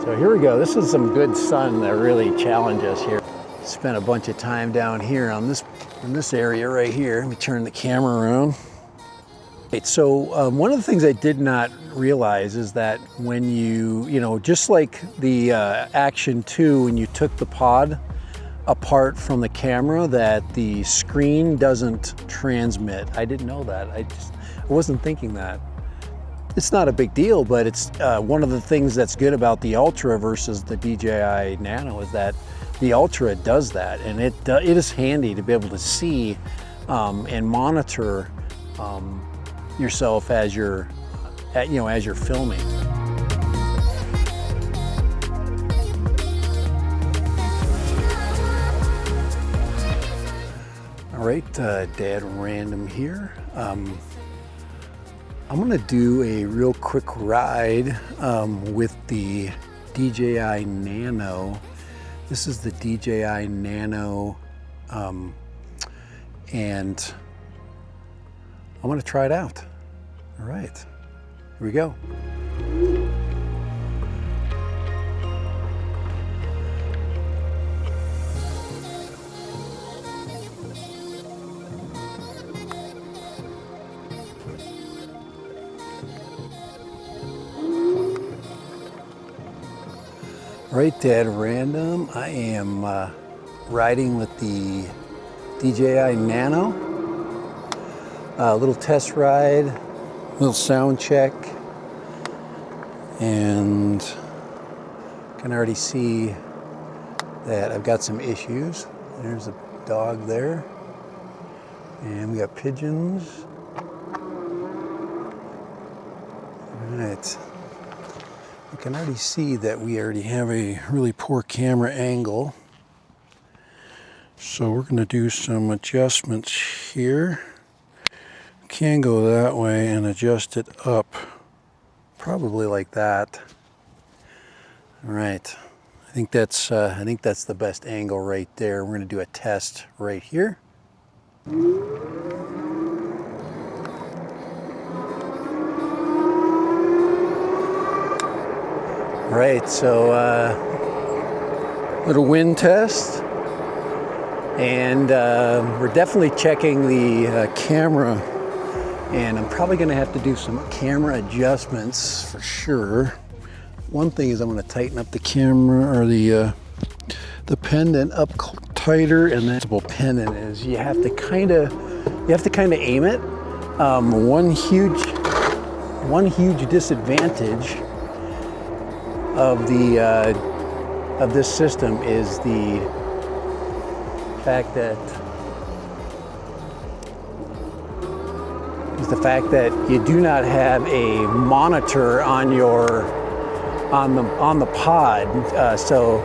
So here we go. This is some good sun that really challenged us here. Spent a bunch of time down here on in this area right here. Let me turn the camera around. Right, so one of the things I did not realize is that when you know, just like the Action 2, when you took the pod apart from the camera, that the screen doesn't transmit. I didn't know that. I wasn't thinking that. It's not a big deal, but it's one of the things that's good about the Ultra versus the DJI Nano is that the Ultra does that, and it is handy to be able to see and monitor yourself as you're filming. All right, Dad Random here. I'm gonna do a real quick ride with the DJI Nano. This is the DJI Nano, and I'm gonna try it out. All right, here we go. All right, Dad Random, I am riding with the DJI Nano. A little test ride, little sound check, and can already see that I've got some issues. There's a dog there, and we got pigeons. All right. You can already see that we already have a really poor camera angle. So we're going to do some adjustments here. Can go that way and adjust it up, probably like that. All right, I think that's the best angle right there. We're going to do a test right here. Right, so little wind test, and we're definitely checking the camera, and I'm probably going to have to do some camera adjustments for sure. One thing is I'm going to tighten up the camera, or the pendant up tighter, and that's what pendant is. You have to kind of aim it. One huge disadvantage of this system is the fact that you do not have a monitor on the pod. So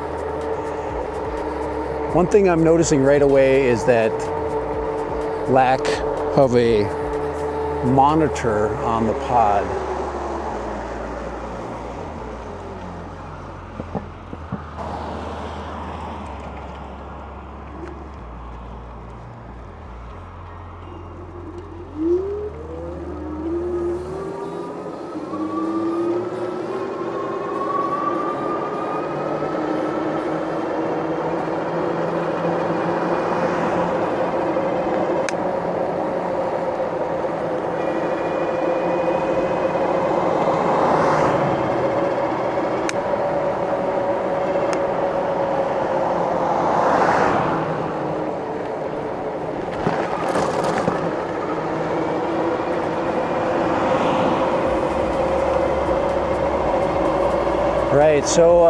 one thing I'm noticing right away is that lack of a monitor on the pod. Right, so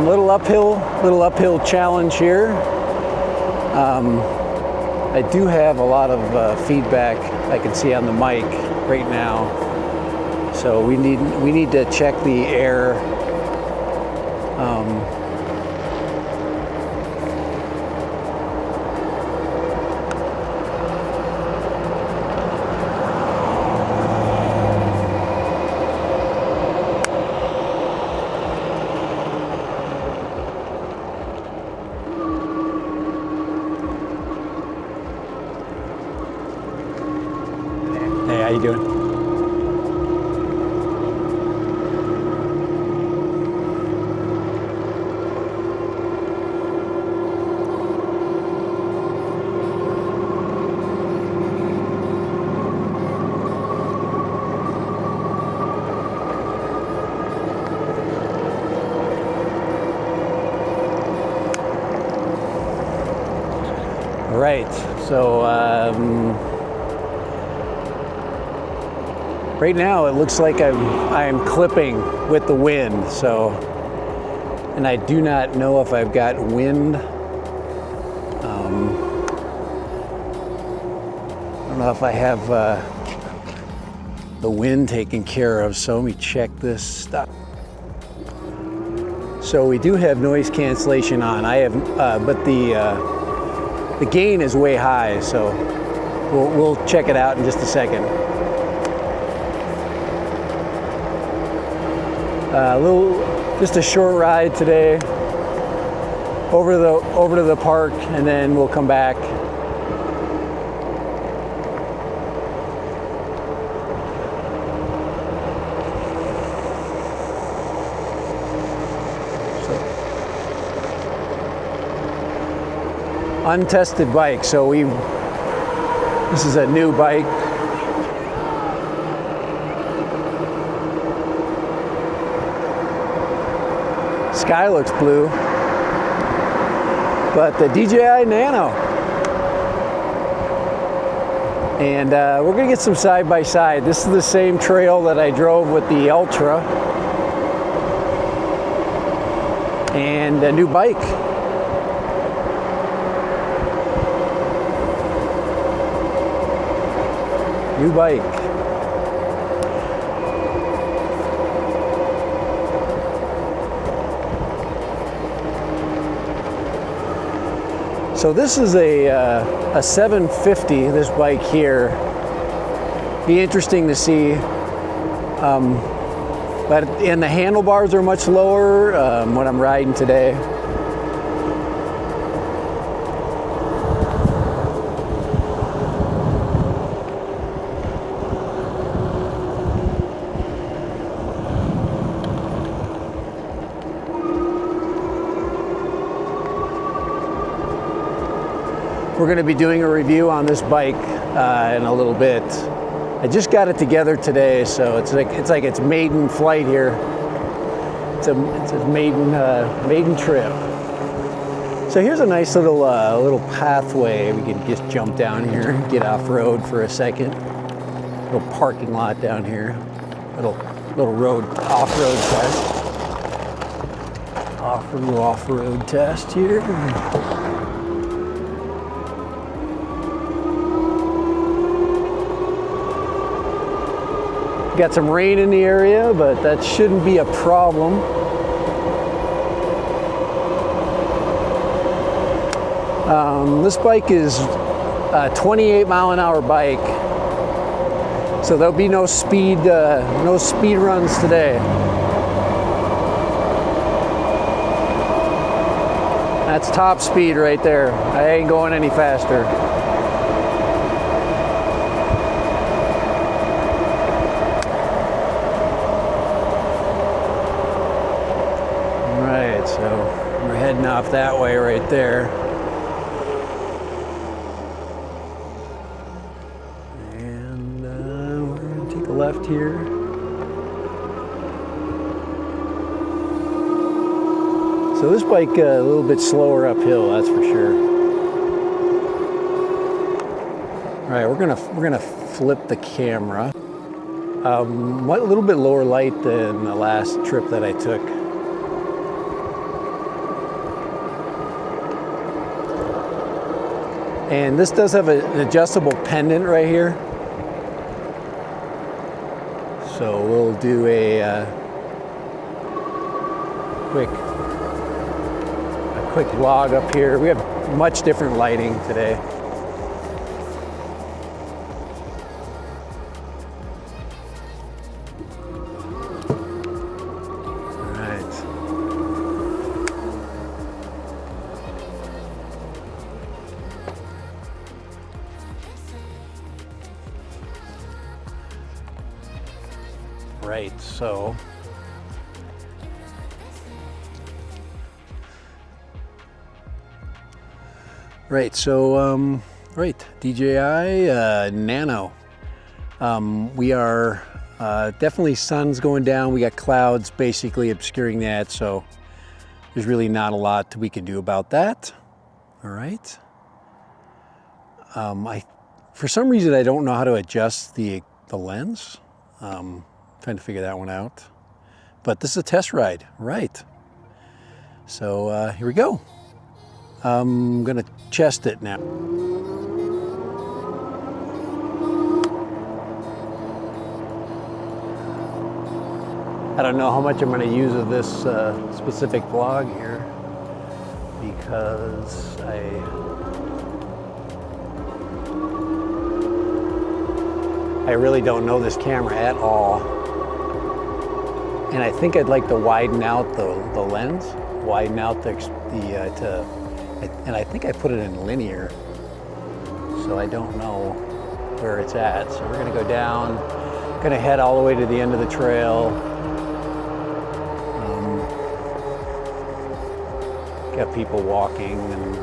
little uphill challenge here. I do have a lot of feedback I can see on the mic right now, so we need to check the air. Hey, how you doing? Right, so right now it looks like I'm clipping with the wind, so, and I do not know if I've got wind. I don't know if I have the wind taken care of, so let me check this stuff. So we do have noise cancellation on. I have, but the gain is way high, so we'll check it out in just a second. Just a short ride today over to the park, and then we'll come back. Untested bike, so this is a new bike. Sky looks blue, but the DJI Nano. And we're gonna get some side by side. This is the same trail that I drove with the Ultra, and a new bike. New bike. So this is a 750, this bike here. Be interesting to see. And the handlebars are much lower when I'm riding today. We're going to be doing a review on this bike in a little bit. I just got it together today, so it's like its maiden flight here. It's a maiden trip. So here's a nice little pathway. We can just jump down here and get off road for a second. Little parking lot down here. Little road off-road test. Off-road test here. Got some rain in the area, but that shouldn't be a problem. This bike is a 28-mile-an-hour bike, so there'll be no speed runs today. That's top speed right there. I ain't going any faster. So we're heading off that way right there. And we're going to take a left here. So this bike a little bit slower uphill, that's for sure. All right, we're gonna flip the camera. A little bit lower light than the last trip that I took. And this does have an adjustable pendant right here. So we'll do a quick vlog up here. We have much different lighting today. Right, so DJI Nano. We are definitely, sun's going down. We got clouds basically obscuring that, so there's really not a lot we can do about that. All right. For some reason, I don't know how to adjust the lens. Trying to figure that one out. But this is a test ride, right? So here we go. I'm gonna test it now. I don't know how much I'm going to use of this specific vlog here because I really don't know this camera at all, and I think I'd like to widen out the lens, widen out and I think I put it in linear, so I don't know where it's at. So we're going to go down, going to head all the way to the end of the trail. Got people walking and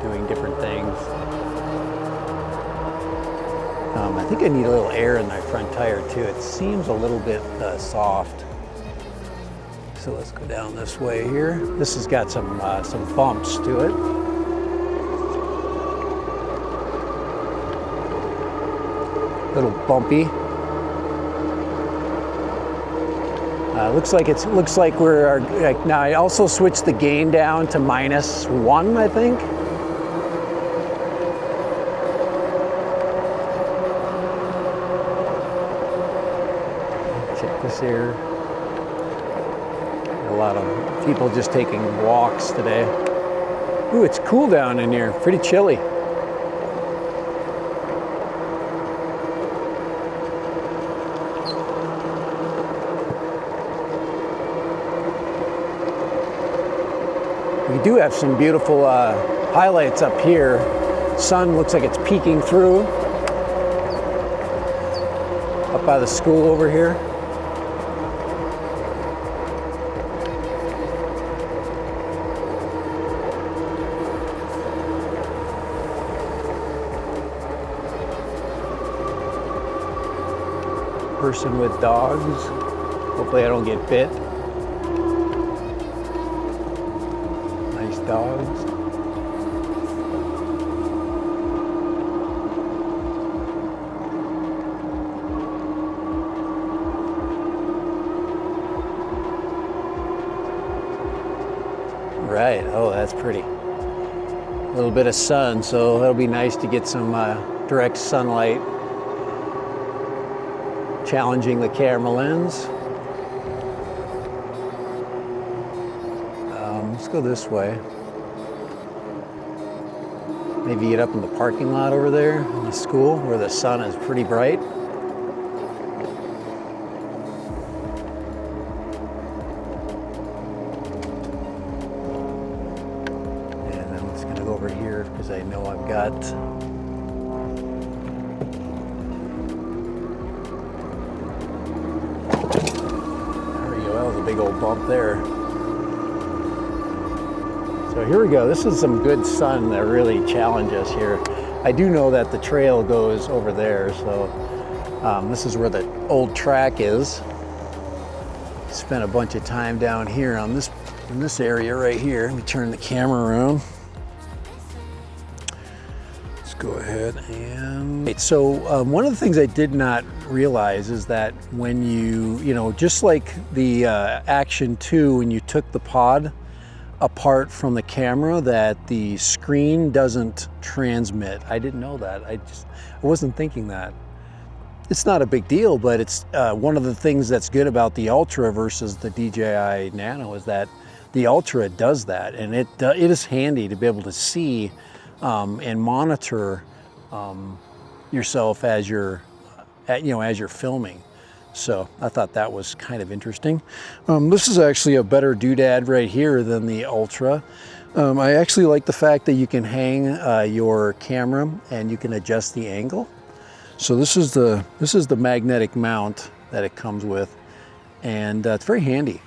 doing different things. I think I need a little air in my front tire too. It seems a little bit soft. So let's go down this way here. This has got some bumps to it. A little bumpy. Looks like we're now. I also switched the gain down to -1, I think. Check this here. A lot of people just taking walks today. Ooh, it's cool down in here. Pretty chilly. We do have some beautiful highlights up here. Sun looks like it's peeking through up by the school over here. Person with dogs. Hopefully I don't get bit. Dogs. Right, oh, that's pretty. A little bit of sun, so that'll be nice to get some direct sunlight, challenging the camera lens. Let's go this way. Maybe get up in the parking lot over there in the school where the sun is pretty bright. And I'm just going to go over here because I know I've got there we go. That was a big old bump there. So here we go. This is some good sun that really challenged us here. I do know that the trail goes over there, so this is where the old track is. Spent a bunch of time down here on this in this area right here. Let me turn the camera around. Let's go ahead and so one of the things I did not realize is that when you know, just like the Action 2, when you took the pod apart from the camera, that the screen doesn't transmit. I didn't know that. I wasn't thinking that. It's not a big deal, but it's one of the things that's good about the Ultra versus the DJI Nano is that the Ultra does that, and it is handy to be able to see and monitor yourself as you're as you're filming. So I thought that was kind of interesting. This is actually a better doodad right here than the Ultra. I actually like the fact that you can hang your camera and you can adjust the angle. So this is the magnetic mount that it comes with, and it's very handy.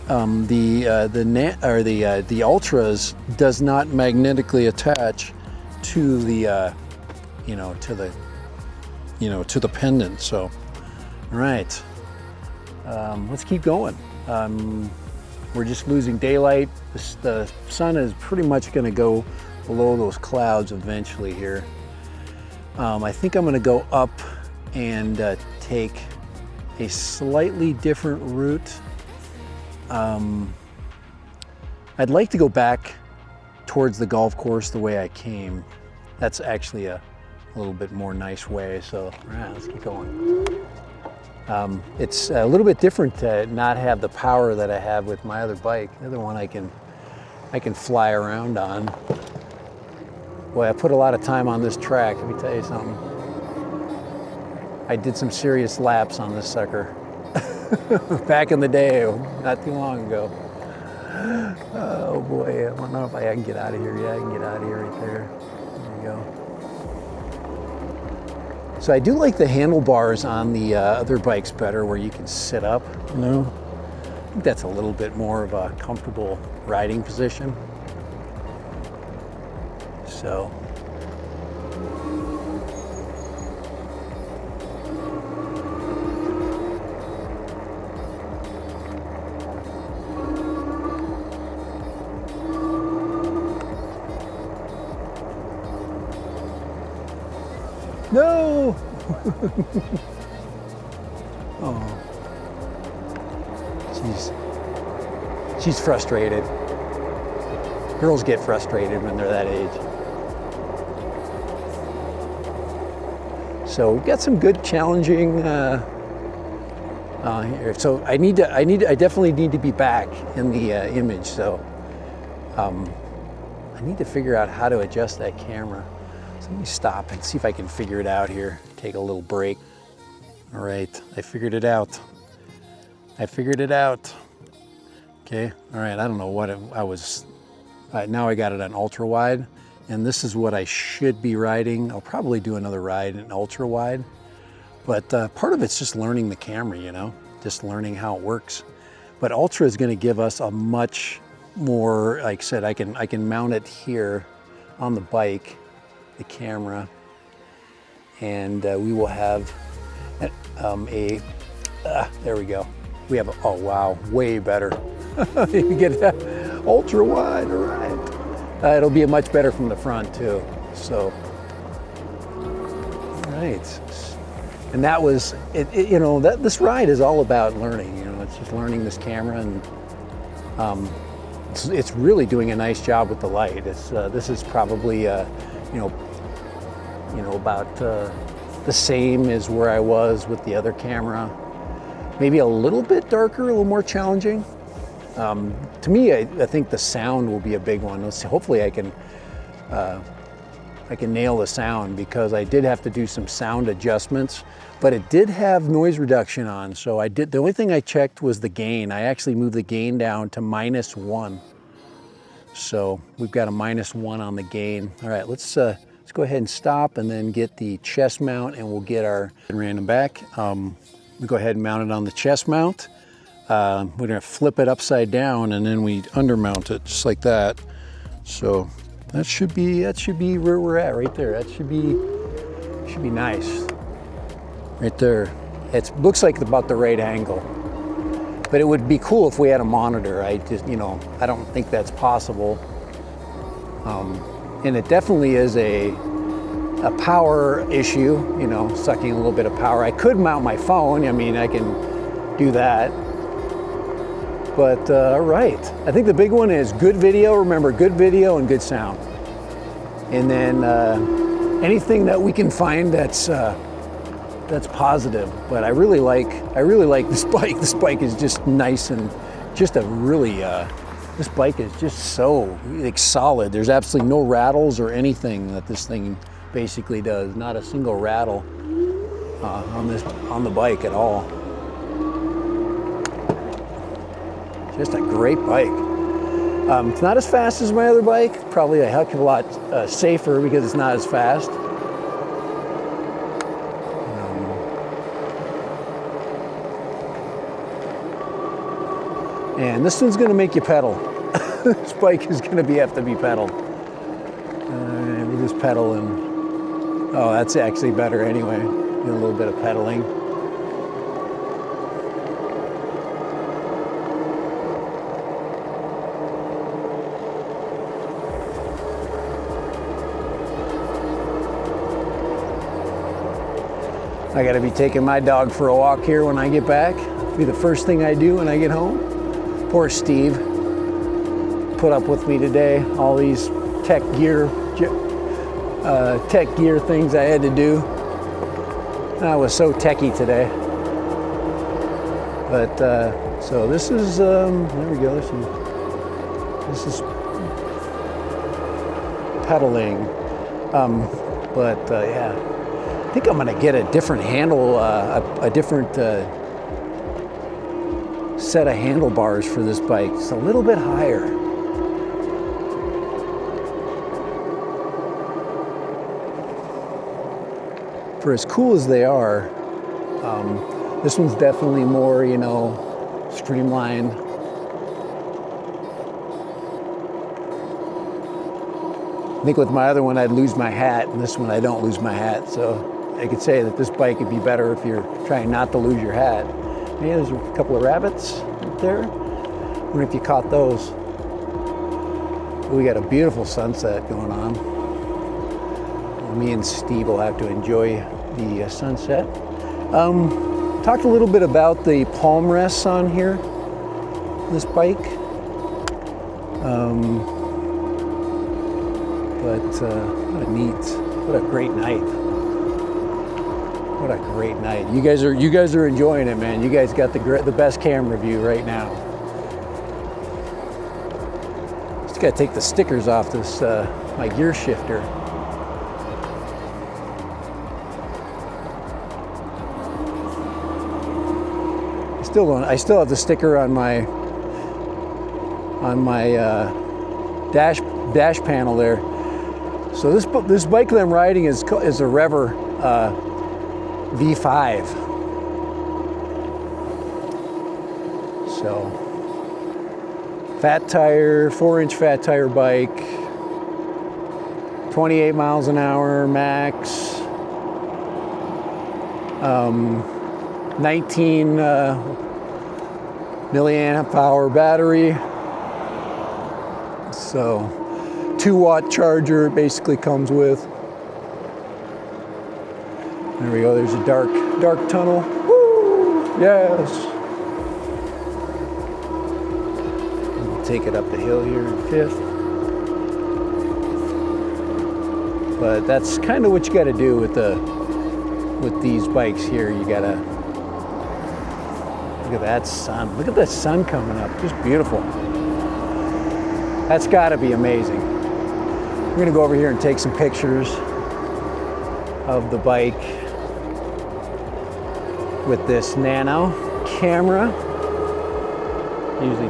The Ultras does not magnetically attach to the to the pendant. So. Right, let's keep going. We're just losing daylight. The sun is pretty much going to go below those clouds eventually here. I think I'm gonna go up and take a slightly different route. I'd like to go back towards the golf course the way I came. That's actually a little bit more nice way, so all right, let's get going. It's a little bit different to not have the power that I have with my other bike. The other one I can fly around on. Boy, I put a lot of time on this track, let me tell you something. I did some serious laps on this sucker. Back in the day, not too long ago. Oh boy, I don't know if I can get out of here. Yeah, I can get out of here right there. There you go. So I do like the handlebars on the other bikes better where you can sit up, you know. I think that's a little bit more of a comfortable riding position. So. No! Oh. She's frustrated. Girls get frustrated when they're that age. So we've got some good challenging here. So I definitely need to be back in the image. So I need to figure out how to adjust that camera. So let me stop and see if I can figure it out here. Take a little break. All right, I figured it out. Okay, all right, I don't know what I was, now I got it on ultra wide, and this is what I should be riding. I'll probably do another ride in ultra wide, but part of it's just learning the camera, you know, just learning how it works. But ultra is gonna give us a much more, like I said, I can mount it here on the bike, the camera, and we will have there we go. We have oh wow, way better. You get that ultra wide, all right. It'll be much better from the front too. So, all right. And that was it. You know, this ride is all about learning. You know, it's just learning this camera, and it's really doing a nice job with the light. This is probably you know about the same as where I was with the other camera. Maybe a little bit darker, a little more challenging. To me, I think the sound will be a big one. Hopefully I can nail the sound, because I did have to do some sound adjustments, but it did have noise reduction on. So the only thing I checked was the gain. I actually moved the gain down to -1. So we've got a -1 on the gain. All right, let's go ahead and stop and then get the chest mount, and we'll get our random back. We go ahead and mount it on the chest mount. We're gonna flip it upside down, and then we undermount it just like that. So that should be where we're at right there. That should be nice right there. It looks like about the right angle, but it would be cool if we had a monitor. I don't think that's possible. And it definitely is a power issue, you know, sucking a little bit of power. I could mount my phone. I mean, I can do that. But all right, I think the big one is good video. Remember, good video and good sound. And then anything that we can find that's positive. But I really like this bike. This bike is just nice, and just a really this bike is just so solid. There's absolutely no rattles or anything that this thing basically does. Not a single rattle on the bike at all. Just a great bike. It's not as fast as my other bike. Probably a heck of a lot safer because it's not as fast. And this one's going to make you pedal. This bike is going to have to be pedaled. We'll just pedal, and oh, that's actually better anyway. Do a little bit of pedaling. I gotta be taking my dog for a walk here when I get back. It'll be the first thing I do when I get home. Poor Steve. Put up with me today. All these tech gear things I had to do. I was so techie today. But so this is there we go. This is pedaling. Yeah, I think I'm gonna get a different handle, a different set of handlebars for this bike. It's a little bit higher. For as cool as they are, this one's definitely more, you know, streamlined. I think with my other one, I'd lose my hat, and this one, I don't lose my hat. So I could say that this bike would be better if you're trying not to lose your hat. Yeah, there's a couple of rabbits up there. I wonder if you caught those. We got a beautiful sunset going on. Me and Steve will have to enjoy the sunset. Talked a little bit about the palm rests on here, this bike. What a great night. What a great night. You guys are enjoying it, man. You guys got the best camera view right now. Just gotta take the stickers off this, my gear shifter. I still have the sticker on my dash panel there. So this bike that I'm riding is a Rever V5. So fat tire, 4-inch fat tire bike, 28 miles an hour max. 19 milliamp hour battery. So 2-watt charger it basically comes with. There we go, there's a dark tunnel. Woo! Yes. We'll take it up the hill here in 5th. But that's kind of what you gotta do with these bikes here. You gotta look at that sun. Look at the sun coming up. Just beautiful. That's got to be amazing. We're gonna go over here and take some pictures of the bike with this Nano camera. Usually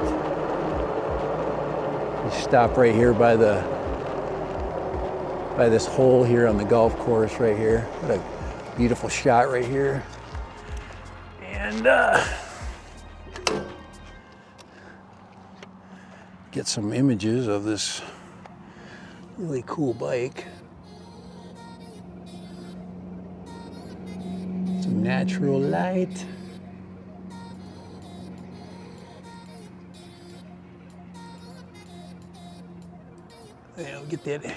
you stop right here by this hole here on the golf course right here. What a beautiful shot right here. And get some images of this really cool bike. Some natural light. Yeah, get it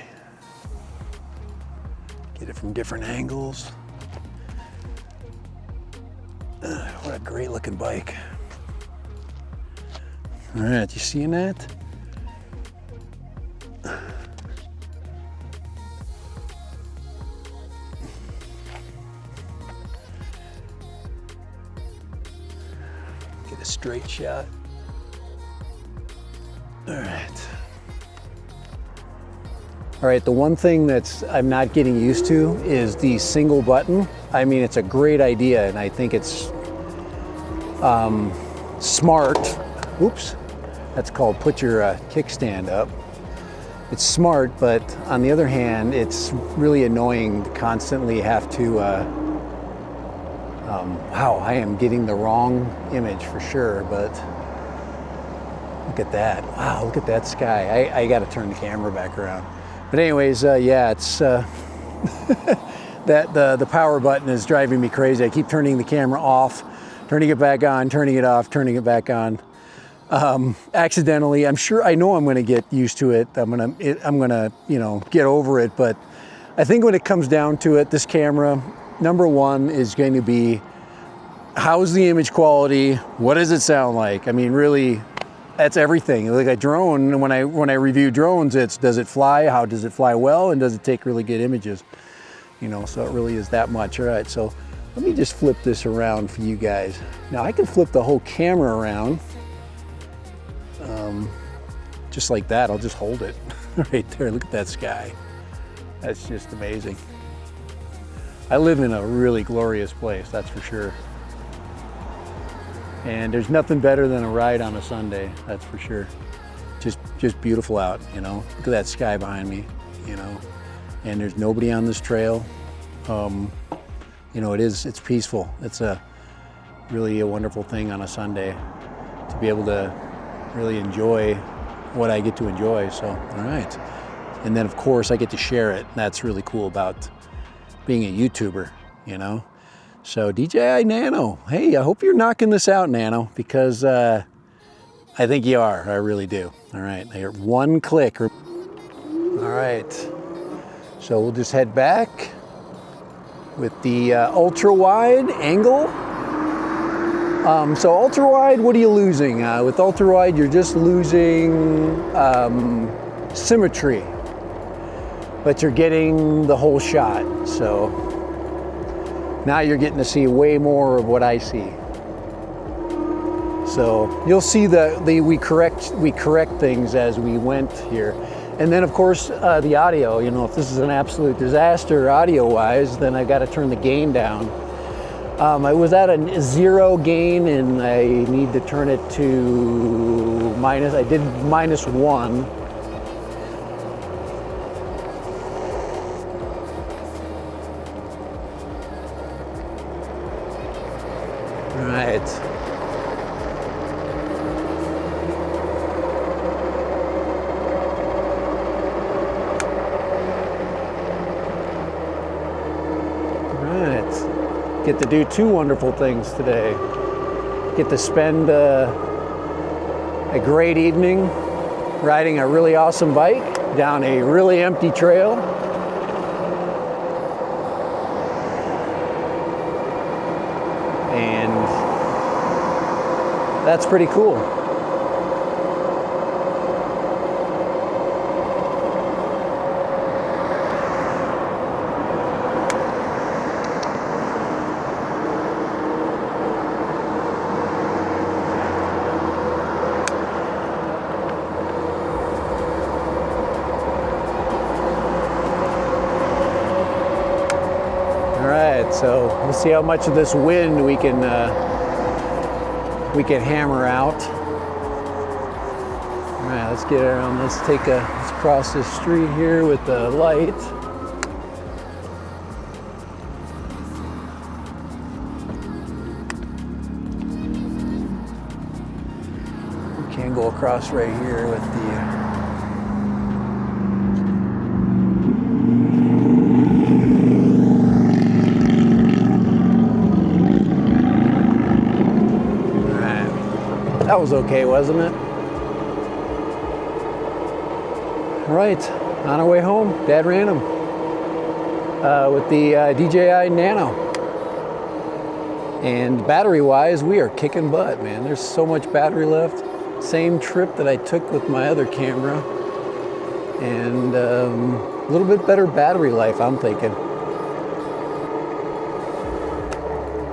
from different angles. What a great looking bike. All right, you seeing that? Get a straight shot. All right. All right, the one thing I'm not getting used to is the single button. I mean, it's a great idea, and I think it's smart. Oops, that's called put your kickstand up. It's smart, but on the other hand, it's really annoying to constantly have to, wow, I am getting the wrong image for sure, but look at that. Wow, look at that sky. I gotta turn the camera back around. But anyways, yeah, it's the power button is driving me crazy. I keep turning the camera off, turning it back on, turning it off, turning it back on. Accidentally, I know I'm gonna get used to it. I'm gonna, you know, get over it. But I think when it comes down to it, this camera, number one is going to be, how's the image quality? What does it sound like? I mean, really, that's everything. Like a drone, when I review drones, it's, does it fly? How does it fly well? And does it take really good images? You know, so it really is that much. All right, so let me just flip this around for you guys. Now I can flip the whole camera around. Just like that, I'll just hold it right there. Look at that sky. That's just amazing. I live in a really glorious place, that's for sure. And there's nothing better than a ride on a Sunday, that's for sure. Just beautiful out, you know. Look at that sky behind me, you know. And there's nobody on this trail. You know, it's peaceful. It's really a wonderful thing on a Sunday to be able to really enjoy what I get to enjoy, so, all right. And then of course I get to share it. That's really cool about being a YouTuber, you know? So DJI Nano, hey, I hope you're knocking this out, Nano, because I think you are, I really do. All right, there, one click. All right, so we'll just head back with the ultra wide angle. So ultra wide, what are you losing? With ultra wide, you're just losing symmetry, but you're getting the whole shot. So now you're getting to see way more of what I see. So you'll see we correct things as we went here. And then of course the audio, you know, if this is an absolute disaster audio-wise, then I got to turn the gain down. I was at a 0 gain and I need to turn it to minus, I did -1. All right. Get to do two wonderful things today. Get to spend a great evening riding a really awesome bike down a really empty trail. And that's pretty cool. So we'll see how much of this wind we can hammer out. All right, let's get around. Let's cross this street here with the light. We can go across right here with the. That was okay, wasn't it? All right, on our way home, Dad ran them with the DJI Nano. And battery-wise, we are kicking butt, man. There's so much battery left. Same trip that I took with my other camera. And a little bit better battery life, I'm thinking.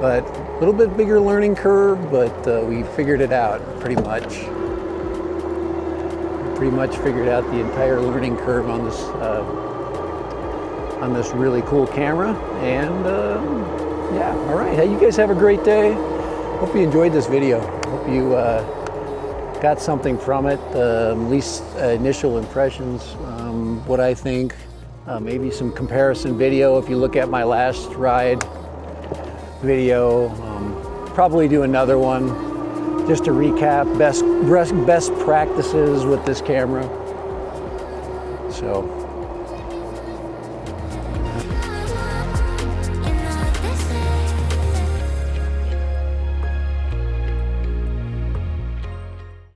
But a little bit bigger learning curve, but we figured it out pretty much. Pretty much figured out the entire learning curve on this really cool camera. And yeah, all right. Hey, you guys have a great day. Hope you enjoyed this video. Hope you got something from it, at least initial impressions, what I think. Maybe some comparison video if you look at my last ride video. Probably do another one just to recap best practices with this camera. So